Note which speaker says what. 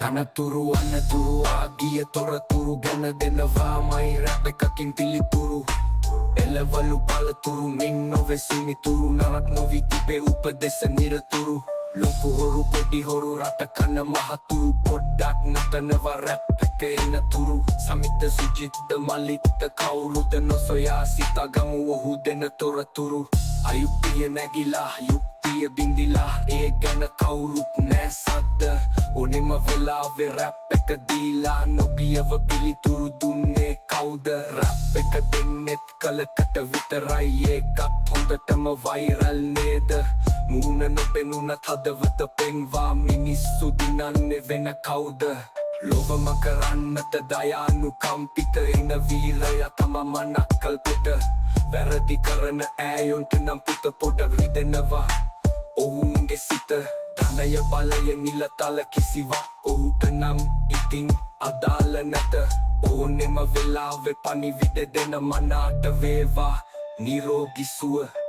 Speaker 1: තනතුරු අනතුරු ආගිය තොරතුරු ගැන දෙනවා මයි රැප් එකකින් පිළිතුරු එළවලු පළතුරු මින් නොවෙසිනිතුරු නරක් නොවී තිබේ උපදෙස නිරතුරු ලොකු හොරු පොඩි හොරු රට කන මහතුරු පොඩ්ඩක් නටනවා රැප් එක එනතුරු සමිත සුජිත්ද මලිත්ත කවුරුද නොසොයා සිතාගමු ඔහු දෙන තොරතුරු අයුක්තිය නැගිලා යුක්තිය බින්දිලා ඒ ගැන කවුරුත් නෑ සද්ද ඕනෙම වෙලාවෙ රැප් එක දීලා නොගියව පිළිතුරු දුන්නේ කවුද රැප් එක දෙන්නෙත් කලකට විතරයි ඒකත් හොඳටම වයිරල් නේද මූණ නොපෙනුනත් හදවත පෙන්වා මිනිස්සු දිනන්නේ වෙන කවුද ලොවම කරන්නට දයානුකම්පිත එන වීරය තම මනක්කල්පෙට වැරදි කරන ඈයොන්ට නම් පුත පොඩ රිදෙනවා ඔවුන්ගේ සිත ධනය බලය නිලතල කිසිවක් ඔහුට නම් ඉතින් අදාළ නැත ඕනෙම වෙලාවෙ පණිවිඩ දෙන මනාට වේවා නිරෝගී සුව